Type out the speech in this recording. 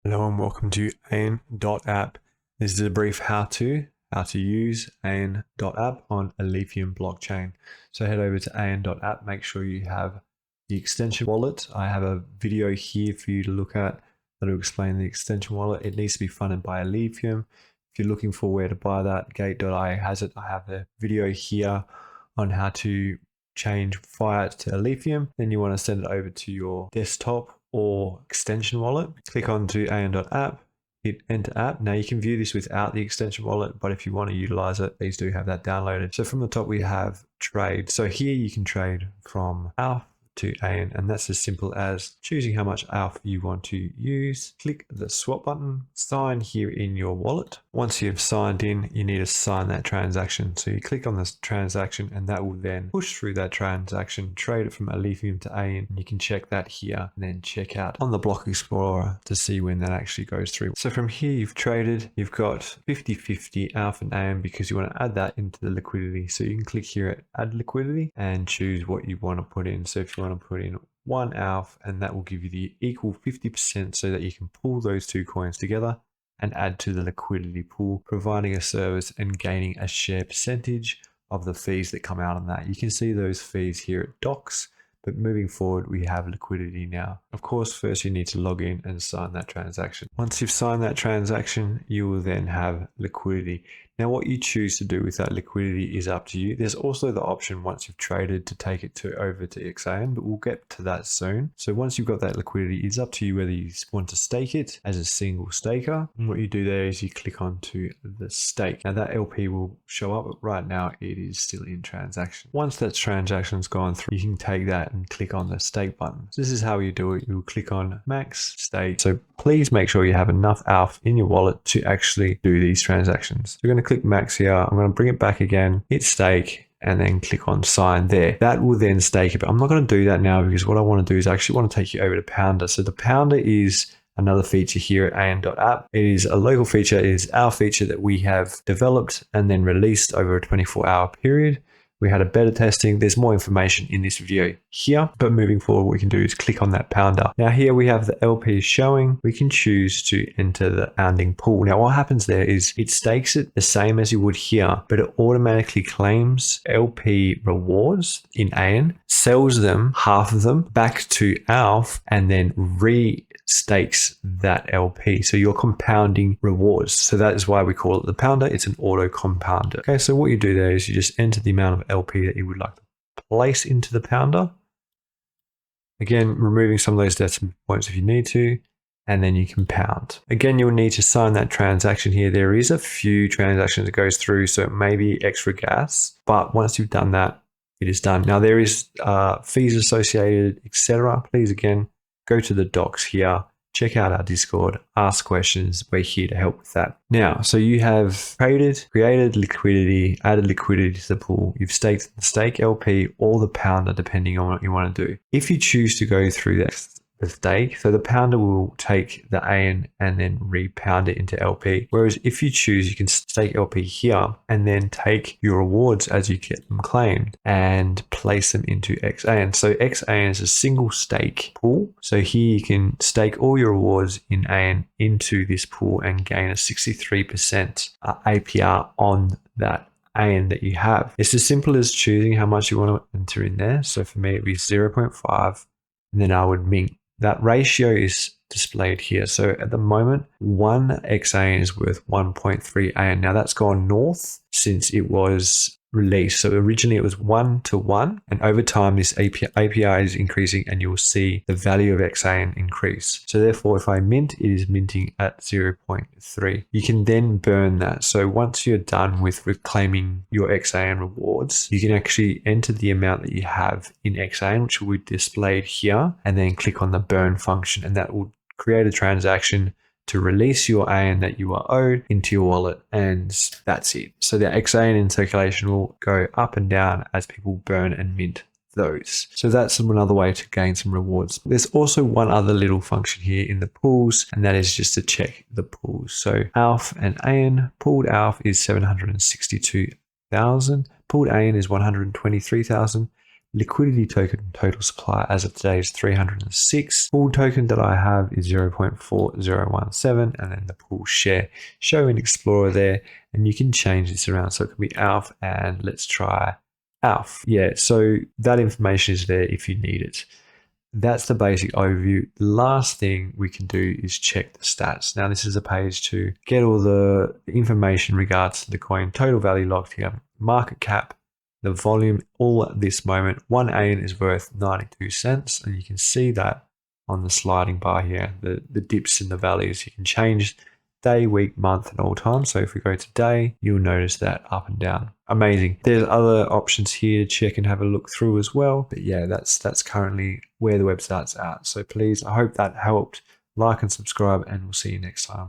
Hello and welcome to Ayin.app. This is a brief how to use Ayin.app on a Lithium blockchain. So head over to Ayin.app, make sure you have the extension wallet. I have a video here for you to look at that will explain the extension wallet. It needs to be funded by a Lithium. If you're looking for where to buy that, gate.io has it. I have a video here on how to change fiat to Lithium. Then you want to send it over to your desktop or extension wallet. Click onto Ayin.app, hit enter app. Now you can view this without the extension wallet, but if you want to utilize it, please do have that downloaded. So from the top we have trade. So here you can trade from Alpha to Ayin, and that's as simple as choosing how much Alpha you want to use. Click the swap button, sign here in your wallet. Once you've signed in, you need to sign that transaction. So you click on this transaction and that will then push through that transaction, trade it from Lithium to Ayin. You can check that here and then check out on the Block Explorer to see when that actually goes through. So from here you've traded, you've got 50-50 Alpha and Ayin because you want to add that into the liquidity. So you can click here at add liquidity and choose what you want to put in. So if you want to put in 1 Alpha, and that will give you the equal 50% so that you can pull those two coins together and add to the liquidity pool, providing a service and gaining a share percentage of the fees that come out on that. You can see those fees here at docs, but moving forward, we have liquidity now. Of course, first you need to log in and sign that transaction. Once you've signed that transaction, you will then have liquidity. Now, what you choose to do with that liquidity is up to you. There's also the option once you've traded to take it over to XAN, but we'll get to that soon. So once you've got that liquidity, it's up to you whether you want to stake it as a single staker. And what you do there is you click onto the stake. Now that LP will show up, but right now it is still in transaction. Once that transaction's gone through, you can take that and click on the stake button. So this is how you do it. You'll click on max stake. So please make sure you have enough Alpha in your wallet to actually do these transactions. So we're going to click max here. I'm going to bring it back again, hit stake, and then click on sign there. That will then stake it. But I'm not going to do that now because what I want to do is I actually want to take you over to Pounder. So the Pounder is another feature here at Ayin.app. It is a local feature. It is our feature that we have developed and then released over a 24-hour period. We had a beta testing. There's more information in this video here, but moving forward, what we can do is click on that Pounder. Now here we have the LP showing. We can choose to enter the pounding pool. Now what happens there is it stakes it the same as you would here, but it automatically claims LP rewards in Ayin, sells them, half of them, back to Alpha, and then stakes that LP. So you're compounding rewards. So that is why we call it the Pounder. It's an auto compounder. Okay, so what you do there is you just enter the amount of LP that you would like to place into the Pounder. Again, removing some of those decimal points if you need to, and then you compound. Again, you'll need to sign that transaction here. There is a few transactions that goes through, so it may be extra gas, but once you've done that, it is done. Now there is fees associated, etc. Please again, go to the docs here, check out our Discord, ask questions. We're here to help with that. Now, so you have created liquidity, added liquidity to the pool. You've staked the stake LP or the Pounder, depending on what you want to do. If you choose to go through that, the stake, so the Pounder will take the Ayin and then repound it into LP. Whereas if you choose, you can stake LP here and then take your rewards as you get them claimed and place them into XAyin. So XAyin is a single stake pool. So here you can stake all your rewards in Ayin into this pool and gain a 63% APR on that Ayin that you have. It's as simple as choosing how much you want to enter in there. So for me, it'd be 0.5, and then I would mint. That ratio is displayed here. So at the moment, 1 XAyin is worth 1.3 Ayin. Now that's gone north since it was released. So originally it was 1-to-1, and over time this API is increasing and you'll see the value of XAyin increase. So therefore, if I mint, it is minting at 0.3. You can then burn that. So once you're done with reclaiming your XAyin rewards, you can actually enter the amount that you have in XAyin, which will be displayed here, and then click on the burn function, and that will create a transaction to release your Ayin that you are owed into your wallet, and that's it. So the XAyin in circulation will go up and down as people burn and mint those. So that's another way to gain some rewards. There's also one other little function here in the pools, and that is just to check the pools. So Alpha and Ayin, pooled Alpha is 762,000, pooled Ayin is 123,000. Liquidity token total supply as of today is 306. Pool token that I have is 0.4017, and then the pool share. Show in Explorer there, and you can change this around. So it can be ALF, and let's try ALF. Yeah, so that information is there if you need it. That's the basic overview. The last thing we can do is check the stats. Now, this is a page to get all the information regards to the coin, total value locked here, market cap, the volume. All at this moment, 1 Ayin is worth 92 cents, and you can see that on the sliding bar here, the dips in the values. You can change day, week, month, and all time. So if we go to day, you'll notice that up and down. Amazing. There's other options here to check and have a look through as well. But yeah, that's currently where the website's at. So please, I hope that helped. Like and subscribe, and we'll see you next time.